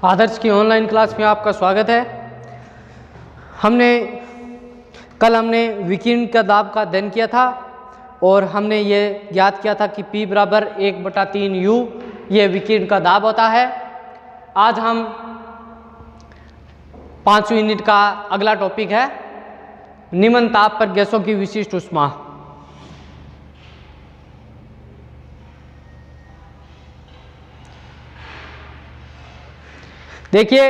आदर्श की online class में आपका स्वागत है। कल हमने विकिरण का दाब का अध्ययन किया था और हमने ये ज्ञात किया था कि P बराबर 1/3 U ये विकिरण का दाब होता है। आज हम 5वीं यूनिट का अगला टॉपिक है निम्न ताप पर गैसों की विशिष्ट ऊष्मा। देखिए,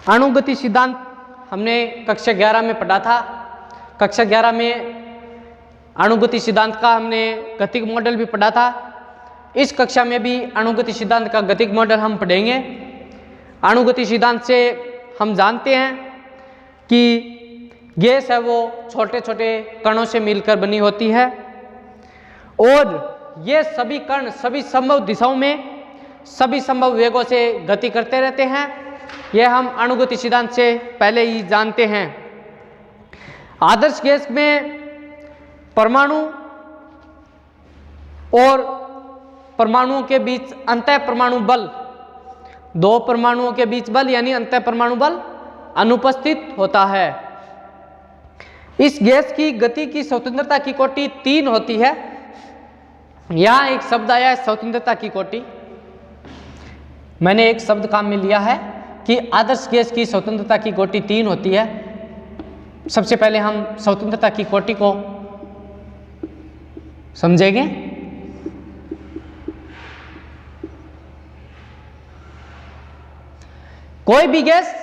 अणुगति सिद्धांत हमने कक्षा 11 में पढ़ा था। कक्षा 11 में अणुगति सिद्धांत का हमने गतिक मॉडल भी पढ़ा था। इस कक्षा में भी अणुगति सिद्धांत का गतिक मॉडल हम पढ़ेंगे। अणुगति सिद्धांत से हम जानते हैं कि गैस है वो छोटे छोटे कणों से मिलकर बनी होती है और ये सभी कण सभी संभव दिशाओं में सभी संभव वेगों से गति करते रहते हैं। यह हम अणुगति सिद्धांत से पहले ही जानते हैं। आदर्श गैस में परमाणु और परमाणुओं के बीच अंतः परमाणु बल, दो परमाणुओं के बीच बल यानी अंतः परमाणु बल अनुपस्थित होता है। इस गैस की गति की स्वतंत्रता की कोटि 3 होती है। यहां एक शब्द आया है स्वतंत्रता की कोटि। मैंने एक शब्द काम में लिया है कि आदर्श गैस की स्वतंत्रता की कोटि 3 होती है। सबसे पहले हम स्वतंत्रता की कोटि को समझेंगे। कोई भी गैस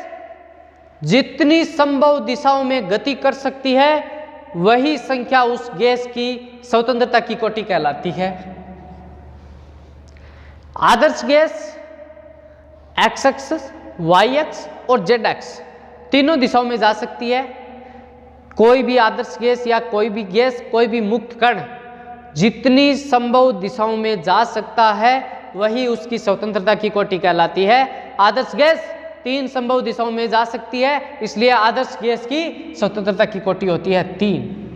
जितनी संभव दिशाओं में गति कर सकती है वही संख्या उस गैस की स्वतंत्रता की कोटि कहलाती है। आदर्श gas x x, y x और जेड एक्स तीनों दिशाओं में जा सकती है। कोई भी आदर्श गैस या कोई भी गैस, कोई भी मुक्त कण जितनी संभव दिशाओं में जा सकता है वही उसकी स्वतंत्रता की कोटि कहलाती है। आदर्श गैस 3 संभव दिशाओं में जा सकती है, इसलिए आदर्श गैस की स्वतंत्रता की कोटि होती है 3।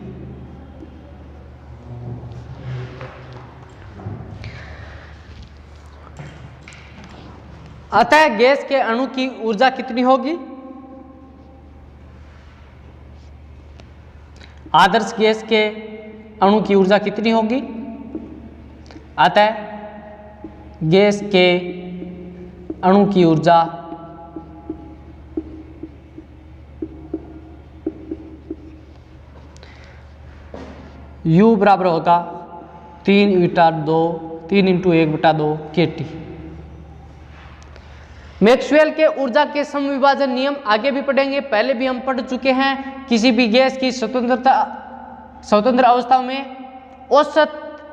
अतः गैस के अणु की ऊर्जा कितनी होगी? आदर्श गैस के अणु की ऊर्जा कितनी होगी? अतः गैस के अणु की ऊर्जा U बराबर होगा 3 × 1/2 kT। मैक्सवेल के ऊर्जा के समविभाजन नियम आगे भी पढ़ेंगे, पहले भी हम पढ़ चुके हैं। किसी भी गैस की स्वतंत्र अवस्था में औसत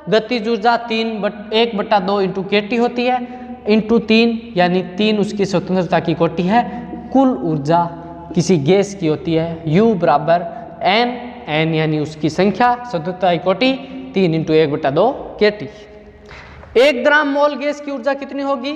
गतिज ऊर्जा 1/2 kT होती है। इंटू 3 यानी 3 उसकी स्वतंत्रता की कोटि है। कुल ऊर्जा किसी गैस की होती है U बराबर n यानी उसकी संख्या, स्वतंत्रता की कोटि 3 × 1/2 kT। 1 ग्राम मोल गैस की ऊर्जा कितनी होगी?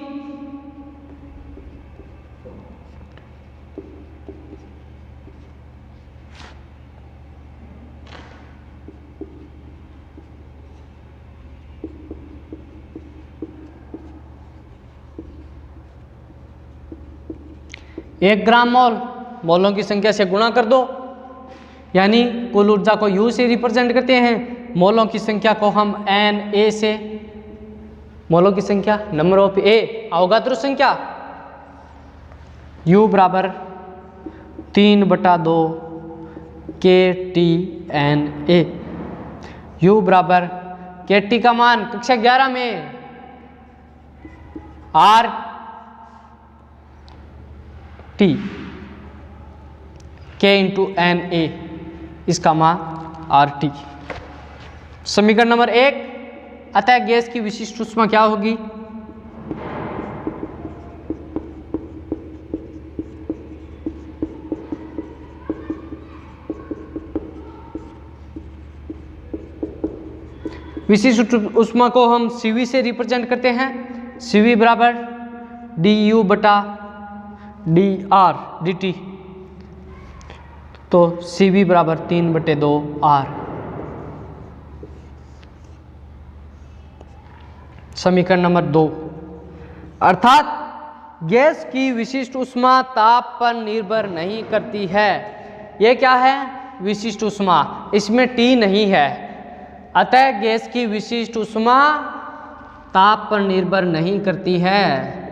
एक ग्राम मोल, मोलों की संख्या से गुणा कर दो यानी कुल ऊर्जा को U से रिप्रेजेंट करते हैं। मोलों की संख्या को हम Na से, मोलों की संख्या नंबर ऑफ A अवगाद्रो संख्या U बराबर 3/2 kTna। U बराबर kT का मान कक्षा 11 में RT K × Na, इसका मान RT। समीकरण नंबर 1, अतः गैस की विशिष्ट ऊष्मा क्या होगी? विशिष्ट ऊष्मा को हम Cv से रिप्रेजेंट करते हैं। Cv बराबर du/dr dt, तो Cv बराबर 3/2 R। समीकरण नंबर 2, अर्थात गैस की विशिष्ट ऊष्मा ताप पर निर्भर नहीं करती है। यह क्या है? विशिष्ट ऊष्मा, इसमें T नहीं है, अतः गैस की विशिष्ट ऊष्मा ताप पर निर्भर नहीं करती है।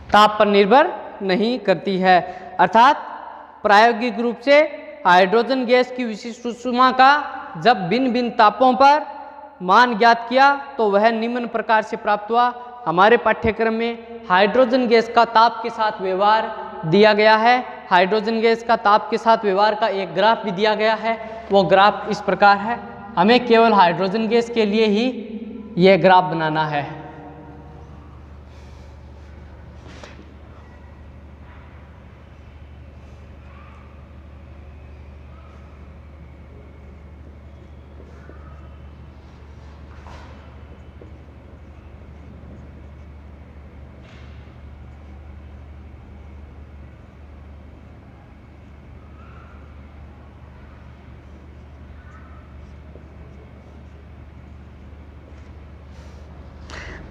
ताप पर निर्भर नहीं करती है, अर्थात प्रायोगिक रूप से हाइड्रोजन गैस की विशिष्ट ऊष्मा का जब भिन्न भिन्न तापों पर मान ज्ञात किया तो वह निम्न प्रकार से प्राप्त हुआ। हमारे पाठ्यक्रम में हाइड्रोजन गैस का ताप के साथ व्यवहार दिया गया है। हाइड्रोजन गैस का ताप के साथ व्यवहार का एक ग्राफ भी दिया गया है। वो ग्राफ इस प्रकार है। हमें केवल हाइड्रोजन गैस के लिए ही यह ग्राफ बनाना है।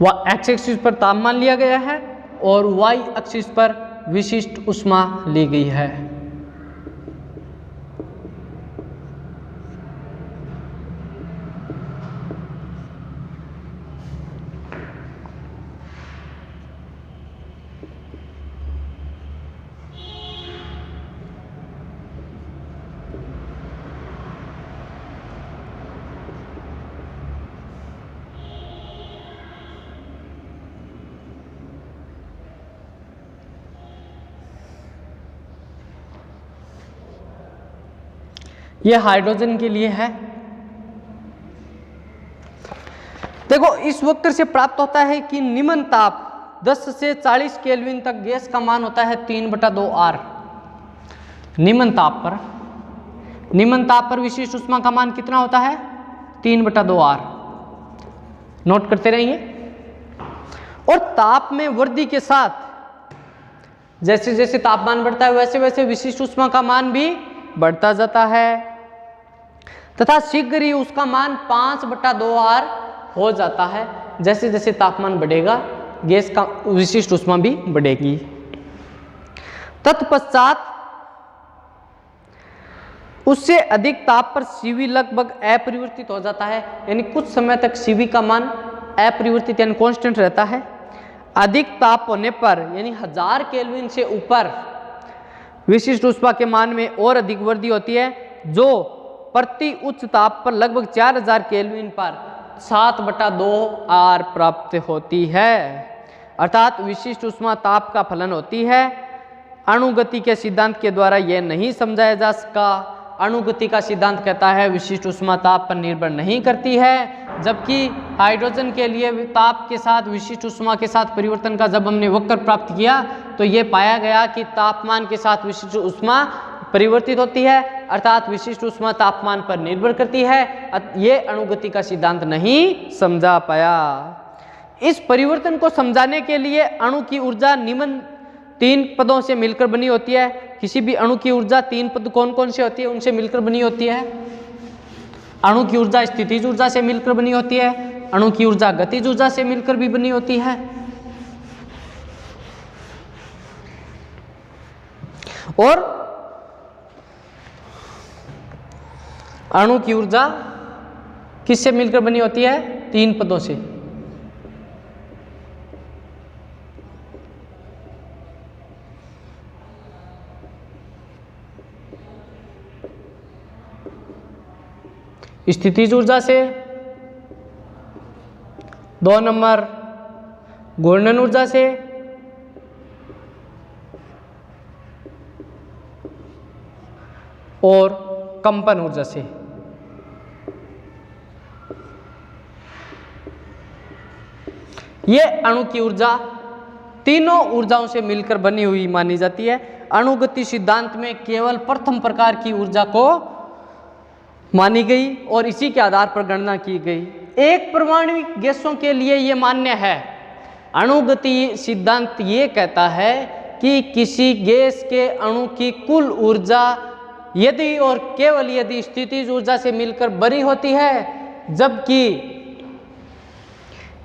वह एक्स एक्सिस पर तापमान लिया गया है और वाई एक्सिस पर विशिष्ट ऊष्मा ली गई है। यह हाइड्रोजन के लिए है। देखो, इस वक्र से प्राप्त होता है कि निम्न ताप 10 से 40 केल्विन तक गैस का मान होता है 3/2 R। निम्न ताप पर विशिष्ट ऊष्मा का मान कितना होता है? 3/2 R। नोट करते रहिए। और ताप में वृद्धि के साथ जैसे जैसे तापमान बढ़ता है वैसे वैसे विशिष्ट ऊष्मा का मान भी बढ़ता जाता है तथा शीघ्र ही उसका मान 5/2 R हो जाता है। जैसे जैसे तापमान बढ़ेगा गैस का विशिष्ट ऊष्मा भी बढ़ेगी। तत्पश्चात उससे अधिक ताप पर Cv लगभग अपरिवर्तित हो जाता है, यानी कुछ समय तक Cv का मान अपरिवर्तित यानी कांस्टेंट रहता है। अधिक ताप होने पर यानी 1000 केल्विन से ऊपर विशिष्ट ऊष्मा के मान में और अधिक वृद्धि होती है, जो प्रति उच्च ताप पर लगभग 4000 केल्विन पर 7/2 R प्राप्त होती है। अर्थात विशिष्ट ऊष्मा ताप का फलन होती है। अणुगति के सिद्धांत के द्वारा यह नहीं समझाया जा सका। अणुगति का सिद्धांत कहता है विशिष्ट ऊष्मा ताप पर निर्भर नहीं करती है, जबकि हाइड्रोजन के लिए ताप के साथ विशिष्ट ऊष्मा के साथ परिवर्तन का जब हमने वक्र प्राप्त किया तो ये पाया गया कि तापमान के साथ विशिष्ट ऊष्मा परिवर्तित होती है, अर्थात विशिष्ट ऊष्मा तापमान पर निर्भर करती है। ये अणुगति का सिद्धांत नहीं समझा पाया। इस परिवर्तन को समझाने के लिए अणु की ऊर्जा निम्न 3 पदों से मिलकर बनी होती है। किसी भी अणु की ऊर्जा 3 पद कौन कौन से होती है? उनसे मिलकर बनी होती है। अणु की ऊर्जा स्थितिज ऊर्जा से मिलकर बनी होती है, अणु की ऊर्जा गतिज ऊर्जा से मिलकर भी बनी होती है, और अणु की ऊर्जा किससे मिलकर बनी होती है? 3 पदों से। स्थितिज ऊर्जा से, 2 नंबर घूर्णन ऊर्जा से, और कंपन ऊर्जा से। ये अणु की ऊर्जा तीनों ऊर्जाओं से मिलकर बनी हुई मानी जाती है। अणुगति सिद्धांत में केवल प्रथम प्रकार की ऊर्जा को मानी गई और इसी के आधार पर गणना की गई। एक परमाणुक गैसों के लिए ये मान्य है। अणुगति सिद्धांत ये कहता है कि किसी गैस के अणु की कुल ऊर्जा यदि और केवल यदि स्थितिज ऊर्जा से मिलकर बनी होती है, जबकि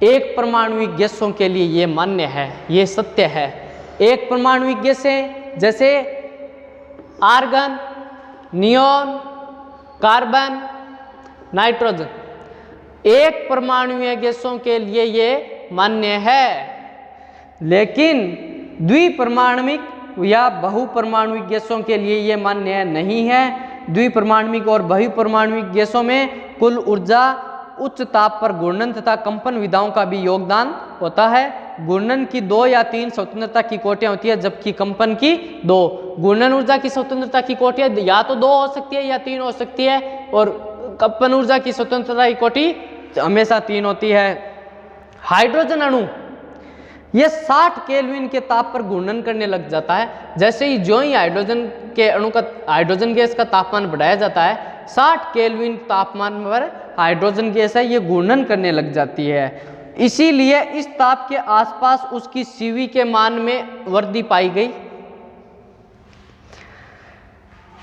एक परमाणुक गैसों के लिए ये मान्य है, ये सत्य है। एक परमाणुक गैसें जैसे आर्गन, नियोन, कार्बन, नाइट्रोजन, एक परमाणुक गैसों के लिए ये मान्य है। लेकिन द्विपरमाणुक या बहुपरमाणुक गैसों के लिए ये मान्य नहीं है। द्विपरमाणुक और बहुपरमाणुक गैसों में कुल ऊर्जा, उच्च ताप पर घूर्णन तथा कंपन विधाओं का भी योगदान होता है। घूर्णन की 2 या 3 स्वतंत्रता की कोटियां होती है, जबकि कंपन की 2। घूर्णन ऊर्जा की स्वतंत्रता की कोटियां या तो 2 हो सकती है या 3 हो सकती है, और कंपन ऊर्जा की स्वतंत्रता की कोटि हमेशा 3 होती है। हाइड्रोजन अणु ये 60 केल्विन के ताप पर घूर्णन करने लग जाता है। जैसे ही जो ही हाइड्रोजन के अणु का, हाइड्रोजन गैस का तापमान बढ़ाया जाता है, 60 केल्विन तापमान पर हाइड्रोजन गैस है ये घूर्णन करने लग जाती है। इसीलिए इस ताप के आसपास उसकी CV के मान में वृद्धि पाई गई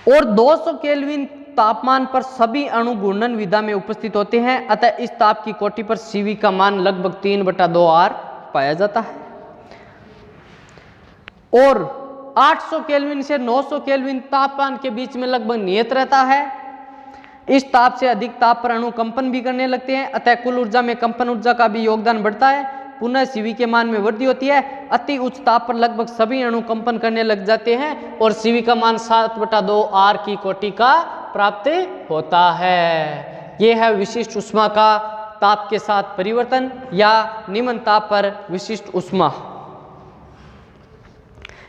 और 200 केल्विन तापमान पर सभी अणु घूर्णन विधा में उपस्थित होते हैं। अतः इस ताप की कोटि पर CV का मान लगभग 3/2 R पाया जाता है। और 800 केल्विन से 900 केल्विन तापमान के बीच में लगभग नियत रहता है। इस ताप से अधिक ताप पर अणु कंपन भी करने लगते हैं, अतः कुल ऊर्जा में कंपन ऊर्जा का भी योगदान बढ़ता है। पुनः CV के मान में वृद्धि होती है। अति उच्च ताप पर लगभग सभी अणु कंपन करने लग जाते हैं और CV का मान 7/2 R की कोटि का प्राप्त होता है। यह है विशिष्ट ऊष्मा का ताप के साथ परिवर्तन या निम्न ताप पर विशिष्ट ऊष्मा।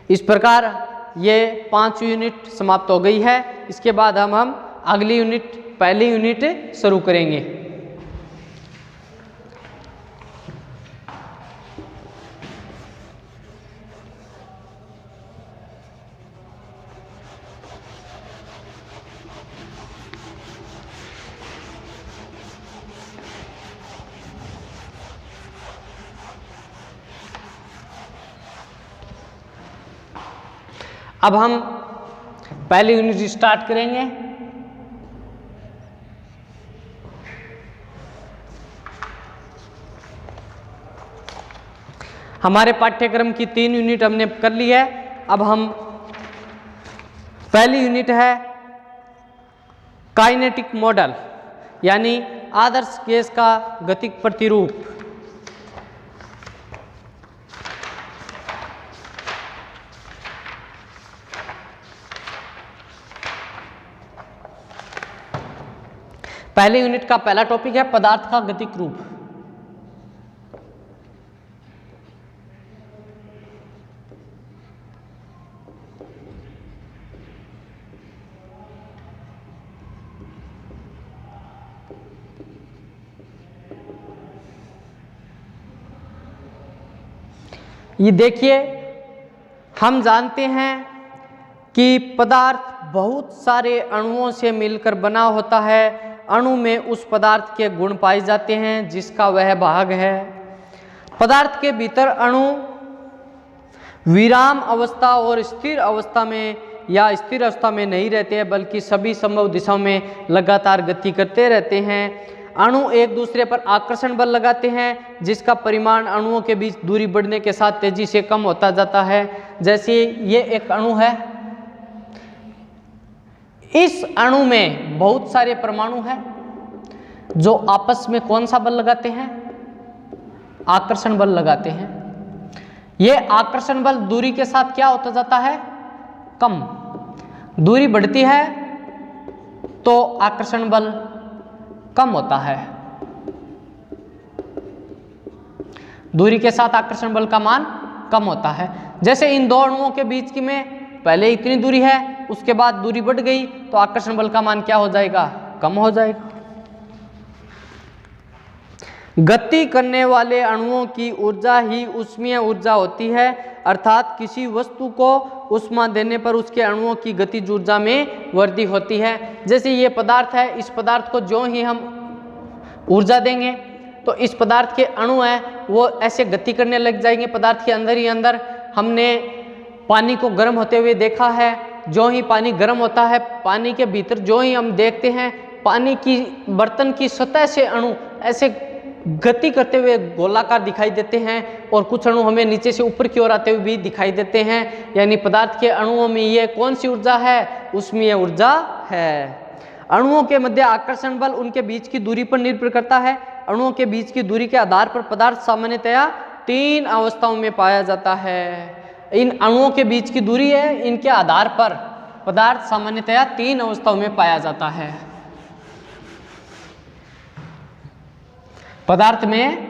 इस प्रकार ये 5 यूनिट समाप्त हो गई है। इसके बाद हम अगली यूनिट, पहली यूनिट शुरू करेंगे। अब हम पहली यूनिट स्टार्ट करेंगे। हमारे पाठ्यक्रम की 3 यूनिट हमने कर ली है। अब हम पहली यूनिट है काइनेटिक मॉडल, यानी आदर्श गैस का गतिक प्रतिरूप। पहले यूनिट का पहला टॉपिक है पदार्थ का गतिक रूप। ये देखिए, हम जानते हैं कि पदार्थ बहुत सारे अणुओं से मिलकर बना होता है। अणु में उस पदार्थ के गुण पाए जाते हैं जिसका वह भाग है। पदार्थ के भीतर अणु विराम अवस्था और स्थिर अवस्था में या स्थिर अवस्था में नहीं रहते हैं, बल्कि सभी संभव दिशाओं में लगातार गति करते रहते हैं। अणु एक दूसरे पर आकर्षण बल लगाते हैं, जिसका परिमाण अणुओं के बीच दूरी बढ़ने के साथ तेजी से कम होता जाता है। जैसे ये एक अणु है, इस अणु में बहुत सारे परमाणु हैं जो आपस में कौन सा बल लगाते हैं? आकर्षण बल लगाते हैं। ये आकर्षण बल दूरी के साथ क्या होता जाता है? कम। दूरी बढ़ती है तो आकर्षण बल कम होता है। दूरी के साथ आकर्षण बल का मान कम होता है। जैसे इन दो अणुओं के बीच की में पहले इतनी दूरी है, उसके बाद दूरी बढ़ गई तो आकर्षण बल का मान क्या हो जाएगा? कम हो जाएगा। गति करने वाले अणुओं की ऊर्जा ही ऊष्मीय ऊर्जा होती है, अर्थात किसी वस्तु को ऊष्मा देने पर उसके अणुओं की गतिज ऊर्जा में वृद्धि होती है। जैसे ये पदार्थ है, इस पदार्थ को जो ही हम ऊर्जा देंगे तो इस पदार्थ के अणु हैं वो ऐसे गति करने लग जाएंगे पदार्थ के अंदर ही अंदर। हमने पानी को गर्म होते हुए देखा है, जो ही पानी गर्म होता है पानी के भीतर जो ही हम देखते हैं पानी की बर्तन की सतह से अणु ऐसे गति करते हुए गोलाकार दिखाई देते हैं और कुछ अणु हमें नीचे से ऊपर की ओर आते हुए भी दिखाई देते हैं। यानी पदार्थ के अणुओं में ये कौन सी ऊर्जा है? ऊष्मीय ऊर्जा है। अणुओं के मध्य आकर्षण बल उनके बीच की दूरी पर निर्भर करता है। अणुओं के बीच की दूरी के आधार पर पदार्थ सामान्यतया 3 अवस्थाओं में पाया जाता है। इन अणुओं के बीच की दूरी है, इनके आधार पर पदार्थ सामान्यतया 3 अवस्थाओं में पाया जाता है। पदार्थ में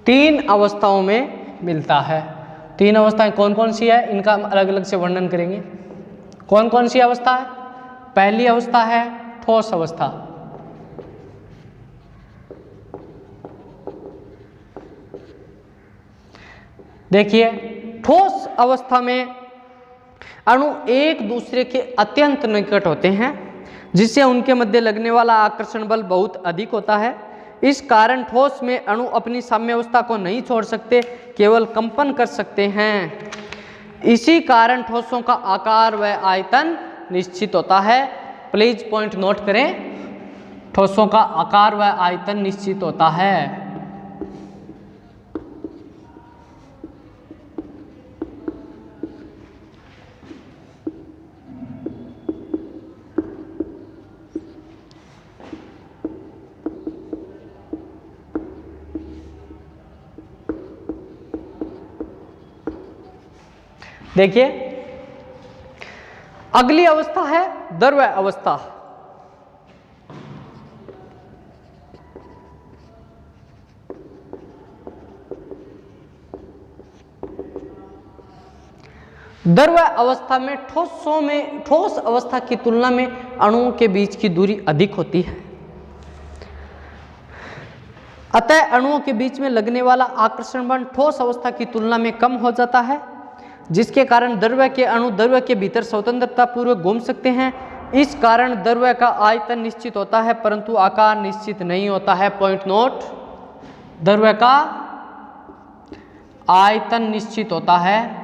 तीन अवस्थाओं में मिलता है। 3 अवस्थाएं कौन कौन सी है इनका हम अलग अलग से वर्णन करेंगे। कौन कौन सी अवस्था है? पहली अवस्था है ठोस अवस्था। देखिए ठोस अवस्था में अणु एक दूसरे के अत्यंत निकट होते हैं, जिससे उनके मध्य लगने वाला आकर्षण बल बहुत अधिक होता है। इस कारण ठोस में अणु अपनी साम्यावस्था को नहीं छोड़ सकते, केवल कंपन कर सकते हैं। इसी कारण ठोसों का आकार व आयतन निश्चित होता है। प्लीज पॉइंट नोट करें, ठोसों का आकार व आयतन निश्चित होता है। देखिए अगली अवस्था है द्रव्य अवस्था। द्रव्य अवस्था में ठोस अवस्था की तुलना में अणुओं के बीच की दूरी अधिक होती है, अतः अणुओं के बीच में लगने वाला आकर्षण बल ठोस अवस्था की तुलना में कम हो जाता है, जिसके कारण द्रव्य के अणु द्रव्य के भीतर स्वतंत्रता पूर्वक घूम सकते हैं। इस कारण द्रव्य का आयतन निश्चित होता है परंतु आकार निश्चित नहीं होता है। पॉइंट नोट, द्रव्य का आयतन निश्चित होता है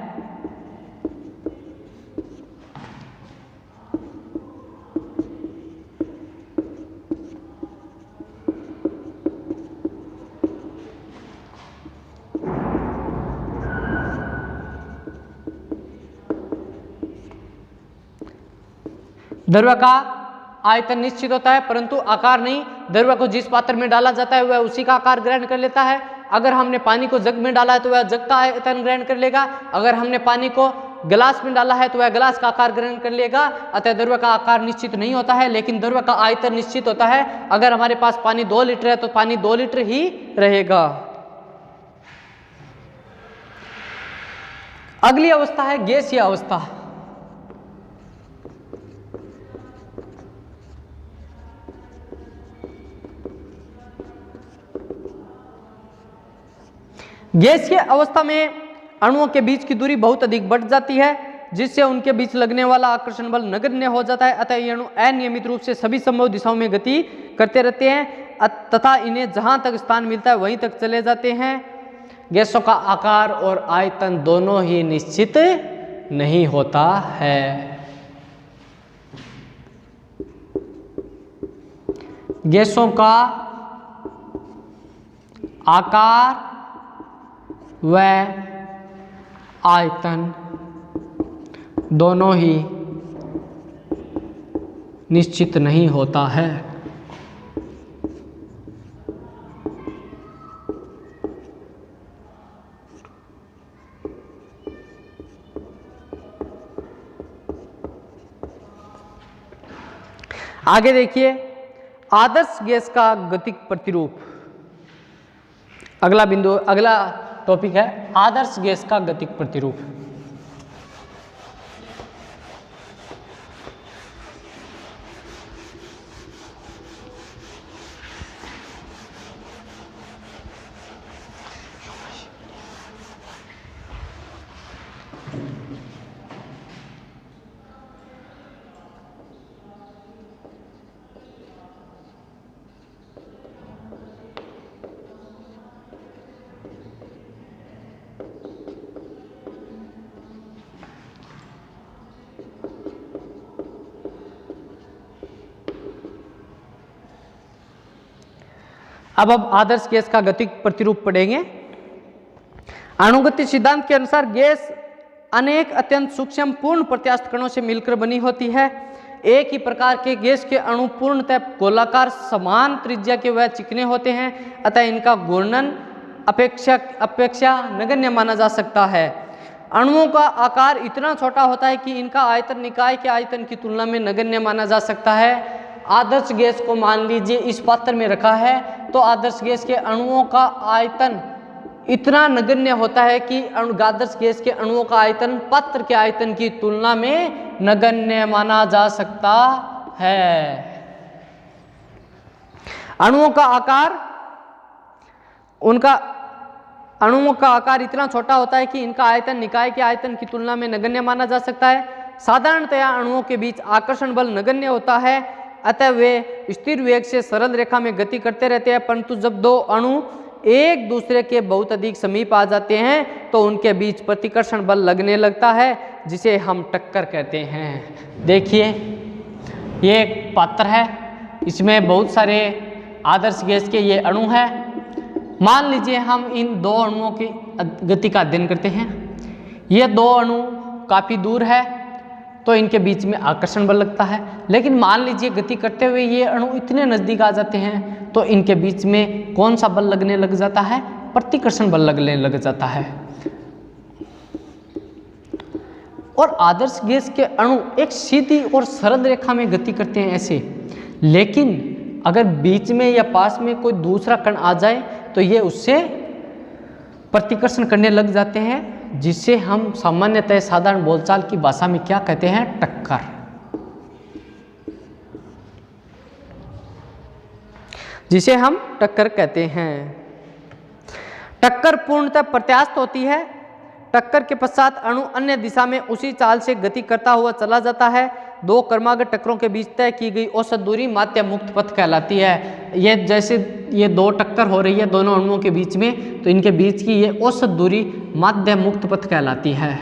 द्रव्य का आयतन निश्चित होता है परंतु आकार नहीं। द्रव्य को जिस पात्र में डाला जाता है वह उसी का आकार ग्रहण कर लेता है। अगर हमने पानी को जग में डाला है तो वह जग का आयतन ग्रहण कर लेगा, अगर हमने पानी को गिलास में डाला है तो वह गिलास का आकार ग्रहण कर लेगा। अतः द्रव्य का आकार निश्चित नहीं होता है, लेकिन द्रव्य का आयतन निश्चित होता है। अगर हमारे पास पानी 2 लीटर है तो पानी 2 लीटर ही रहेगा। अगली अवस्था है गैसीय अवस्था। गैसीय अवस्था में अणुओं के बीच की दूरी बहुत अधिक बढ़ जाती है, जिससे उनके बीच लगने वाला आकर्षण बल नगण्य हो जाता है। अतः ये अणु अनियमित रूप से सभी संभव दिशाओं में गति करते रहते हैं तथा इन्हें जहां तक स्थान मिलता है वहीं तक चले जाते हैं। गैसों का आकार और आयतन दोनों ही निश्चित नहीं होता है। गैसों का आकार व आयतन दोनों ही निश्चित नहीं होता है। आगे देखिए, आदर्श गैस का गतिक प्रतिरूप। अगला टॉपिक है आदर्श गैस का गतिक प्रतिरूप। अब आदर्श गैस का गतिक प्रतिरूप पढ़ेंगे। अणुगति सिद्धांत के अनुसार गैस अनेक अत्यंत सूक्ष्म पूर्ण प्रत्यास्थ कणों से मिलकर बनी होती है। एक ही प्रकार के गैस के अणु पूर्णतः गोलाकार समान त्रिज्या के व चिकने होते हैं, अतः इनका घूर्णन अपेक्षा नगण्य माना जा सकता है। अणुओं का आकार इतना छोटा होता है कि इनका आयतन निकाय के आयतन की तुलना में नगण्य माना जा सकता है। आदर्श गैस को मान लीजिए इस पात्र में रखा है, तो आदर्श गैस के अणुओं का आयतन इतना नगण्य होता है कि आदर्श गैस के अणुओं का आयतन पात्र के आयतन की तुलना में नगण्य माना जा सकता है। अणुओं का आकार इतना छोटा होता है कि इनका आयतन निकाय के आयतन की तुलना में नगण्य माना जा सकता है। साधारणतया अणुओं के बीच आकर्षण बल नगण्य होता है, अतः वे स्थिर वेग से सरल रेखा में गति करते रहते हैं, परंतु जब दो अणु एक दूसरे के बहुत अधिक समीप आ जाते हैं तो उनके बीच प्रतिकर्षण बल लगने लगता है, जिसे हम टक्कर कहते हैं। देखिए, ये एक पात्र है, इसमें बहुत सारे आदर्श गैस के ये अणु हैं। मान लीजिए हम इन दो अणुओं की गति का अध्ययन करते हैं। ये दो अणु काफ़ी दूर है तो इनके बीच में आकर्षण बल लगता है, लेकिन मान लीजिए गति करते हुए ये अणु इतने नज़दीक आ जाते हैं तो इनके बीच में कौन सा बल लगने लग जाता है? प्रतिकर्षण बल लगने लग जाता है। और आदर्श गैस के अणु एक सीधी और सरल रेखा में गति करते हैं ऐसे, लेकिन अगर बीच में या पास में कोई दूसरा कण आ जाए तो ये उससे प्रतिकर्षण करने लग जाते हैं, जिसे हम सामान्यतः साधारण बोलचाल की भाषा में क्या कहते हैं? टक्कर। जिसे हम टक्कर कहते हैं। टक्कर पूर्णतः प्रत्यास्थ होती है। टक्कर के पश्चात अणु अन्य दिशा में उसी चाल से गति करता हुआ चला जाता है। दो क्रमागत टक्करों के बीच तय की गई औसत दूरी माध्य मुक्त पथ कहलाती है। ये जैसे ये दो टक्कर हो रही है दोनों अणुओं के बीच में, तो इनके बीच की ये औसत दूरी माध्य मुक्त पथ कहलाती है।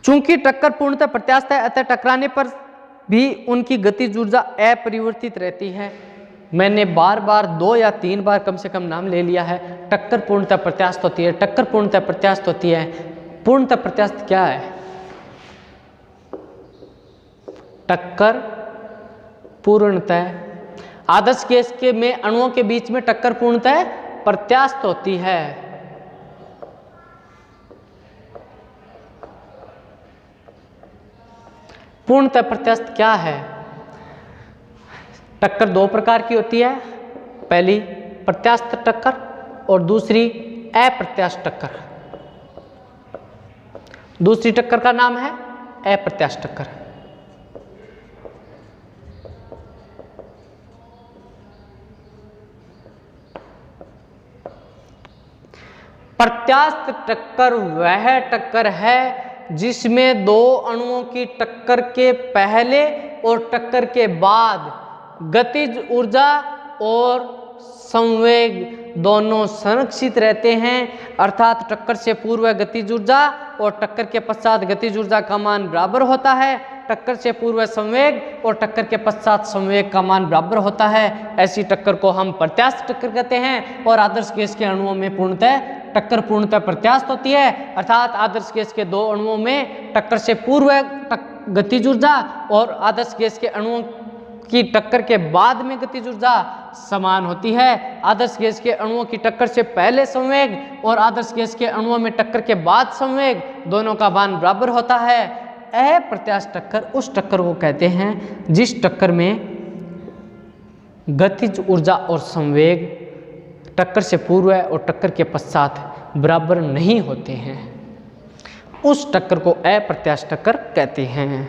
चूंकि टक्कर पूर्णतः प्रत्यास्थ है, अतः टकराने पर भी उनकी गतिज ऊर्जा अपरिवर्तित रहती है। मैंने बार बार 2 या 3 बार कम से कम नाम ले लिया है। टक्कर पूर्णतः प्रत्यास्थ होती है, टक्कर पूर्णतः प्रत्यास्थ होती है। पूर्णतः प्रत्यास्थ क्या है? टक्कर पूर्णतः आदर्श गैस के में अणुओं के बीच में टक्कर पूर्णतः प्रत्यास्थ होती है। पूर्णतः प्रत्यास्थ क्या है? टक्कर 2 प्रकार की होती है, पहली प्रत्यास्थ टक्कर और दूसरी अप्रत्यास्थ टक्कर। दूसरी टक्कर का नाम है अप्रत्यास्थ टक्कर। प्रत्यास्थ टक्कर वह टक्कर है जिसमें दो अणुओं की टक्कर के पहले और टक्कर के बाद गतिज ऊर्जा और संवेग दोनों संरक्षित रहते हैं, अर्थात टक्कर से पूर्व गतिज ऊर्जा और टक्कर के पश्चात गतिज ऊर्जा का मान बराबर होता है। टक्कर से पूर्व संवेग और टक्कर के पश्चात संवेग का मान बराबर होता है। ऐसी टक्कर को हम प्रत्यास्थ टक्कर कहते हैं। और आदर्श गैस के अणुओं में पूर्णतः टक्कर पूर्णतः प्रत्यास्थ होती है, अर्थात आदर्श गैस के दो अणुओं में टक्कर से पूर्व गतिज ऊर्जा और आदर्श गैस के अणुओं की टक्कर के बाद में गतिज ऊर्जा समान होती है। आदर्श गैस के अणुओं की टक्कर से पहले संवेग और आदर्श गैस के अणुओं में टक्कर के बाद संवेग दोनों का मान बराबर होता है। अप्रत्यास्थ टक्कर उस टक्कर को कहते हैं जिस टक्कर में गतिज ऊर्जा और संवेग टक्कर से पूर्व और टक्कर के पश्चात बराबर नहीं होते हैं, उस टक्कर को अप्रत्यास्थ टक्कर कहते हैं।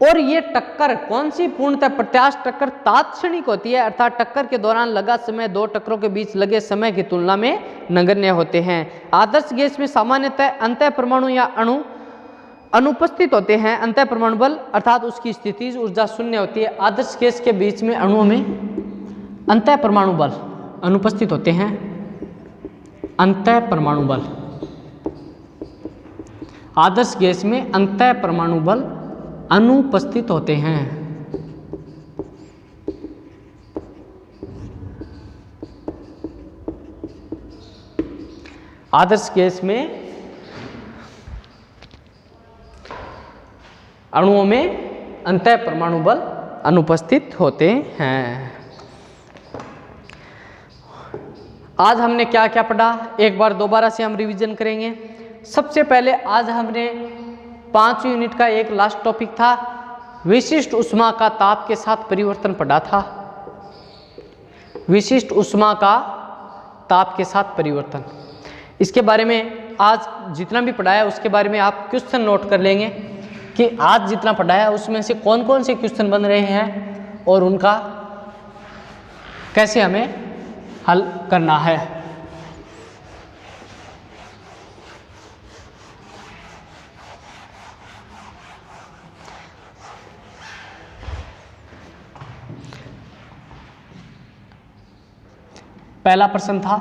और ये टक्कर कौन सी पूर्णतः प्रत्यास्थ टक्कर तात्क्षणिक होती है, अर्थात टक्कर के दौरान लगा समय दो टक्करों के बीच लगे समय की तुलना में नगण्य होते हैं। आदर्श गैस में सामान्यतः अंतः परमाणु या अणु अनुपस्थित होते हैं। अंतः परमाणु बल अर्थात उसकी स्थितिज ऊर्जा शून्य होती है। आदर्श गैस के बीच में अणुओं में अंतः परमाणु बल अनुपस्थित होते हैं। अंतः परमाणु बल आदर्श गैस में अंतः परमाणु बल अनुपस्थित होते हैं। आदर्श गैस में अणुओं में अंतः परमाणु बल अनुपस्थित होते हैं। आज हमने क्या क्या पढ़ा, एक बार दोबारा से हम रिवीजन करेंगे। सबसे पहले आज हमने 5 यूनिट का एक लास्ट टॉपिक था, विशिष्ट ऊष्मा का ताप के साथ परिवर्तन पढ़ा था। विशिष्ट ऊष्मा का ताप के साथ परिवर्तन, इसके बारे में आज जितना भी पढ़ाया उसके बारे में आप क्वेश्चन नोट कर लेंगे कि आज जितना पढ़ाया उसमें से कौन कौन से क्वेश्चन बन रहे हैं और उनका कैसे हमें हल करना है। पहला प्रश्न था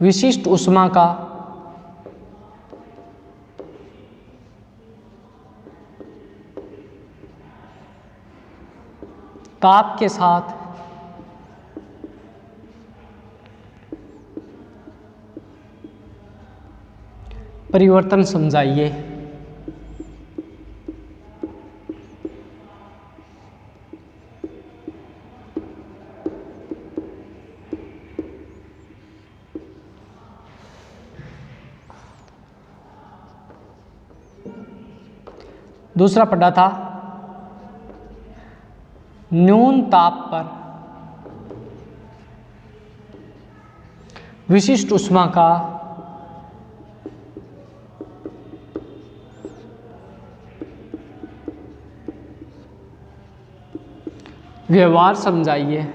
विशिष्ट ऊष्मा का ताप के साथ परिवर्तन समझाइए। दूसरा पढ़ा था न्यून ताप पर विशिष्ट ऊष्मा का व्यवहार समझाइए।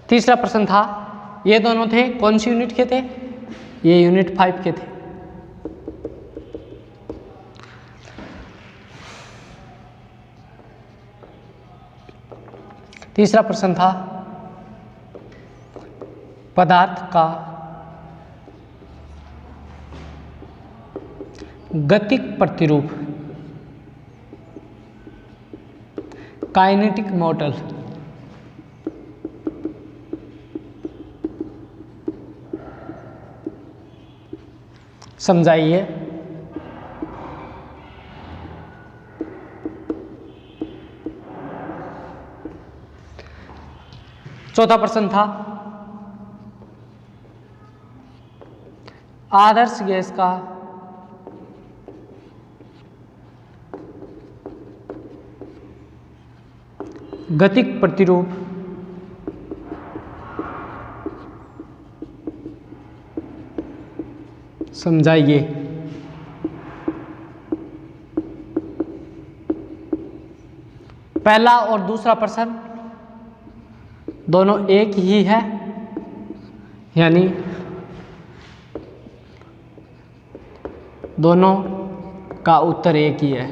तीसरा प्रश्न था, ये दोनों थे कौन सी यूनिट के थे, ये यूनिट 5 के थे। तीसरा प्रश्न था पदार्थ का गतिक प्रतिरूप काइनेटिक मॉडल समझाइए। चौथा प्रश्न था आदर्श गैस का गतिक प्रतिरूप समझाइए। पहला और दूसरा प्रश्न दोनों एक ही है, यानी दोनों का उत्तर एक ही है।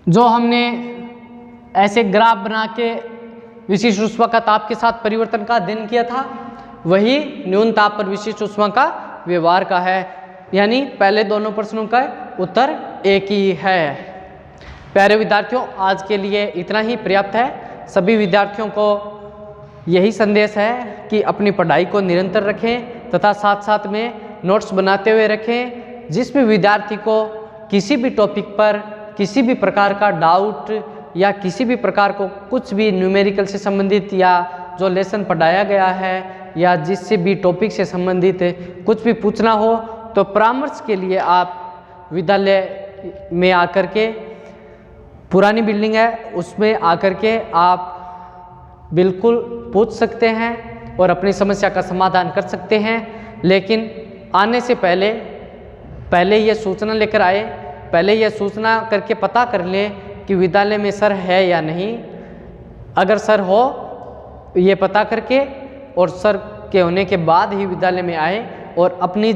जो हमने ऐसे ग्राफ बना के विशिष्ट ऊष्मा का ताप के साथ परिवर्तन का अध्ययन किया था, वही न्यून ताप पर विशिष्ट ऊष्मा का व्यवहार का है। यानी पहले दोनों प्रश्नों का उत्तर एक ही है। प्यारे विद्यार्थियों, आज के लिए इतना ही पर्याप्त है। सभी विद्यार्थियों को यही संदेश है कि अपनी पढ़ाई को निरंतर रखें तथा साथ साथ में नोट्स बनाते हुए रखें। जिस भी विद्यार्थी को किसी भी टॉपिक पर किसी भी प्रकार का डाउट या किसी भी प्रकार को कुछ भी न्यूमेरिकल से संबंधित या जो लेसन पढ़ाया गया है या जिससे भी टॉपिक से संबंधित कुछ भी पूछना हो तो परामर्श के लिए आप विद्यालय में आकर के, पुरानी बिल्डिंग है उसमें आकर के आप बिल्कुल पूछ सकते हैं और अपनी समस्या का समाधान कर सकते हैं। लेकिन आने से पहले ये सूचना लेकर आए, पहले ये सूचना करके पता कर लें कि विद्यालय में सर है या नहीं। अगर सर हो ये पता करके और सर के होने के बाद ही विद्यालय में आए और अपनी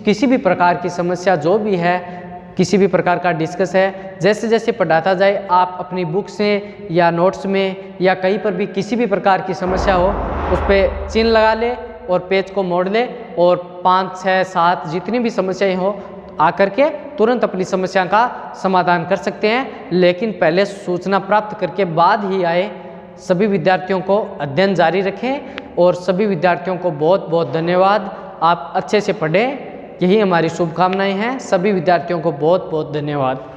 किसी भी प्रकार की समस्या जो भी है, किसी भी प्रकार का डिस्कस है, जैसे जैसे पढ़ाता जाए आप अपनी बुक से या नोट्स में या कहीं पर भी किसी भी प्रकार की समस्या हो उस पर चिन्ह लगा ले और पेज को मोड़ ले और 5, 6, 7 जितनी भी समस्याएं हो आकर के तुरंत अपनी समस्या का समाधान कर सकते हैं। लेकिन पहले सूचना प्राप्त करके बाद ही आए। सभी विद्यार्थियों को अध्ययन जारी रखें और सभी विद्यार्थियों को बहुत बहुत धन्यवाद। आप अच्छे से पढ़ें, यही हमारी शुभकामनाएं हैं। सभी विद्यार्थियों को बहुत बहुत धन्यवाद।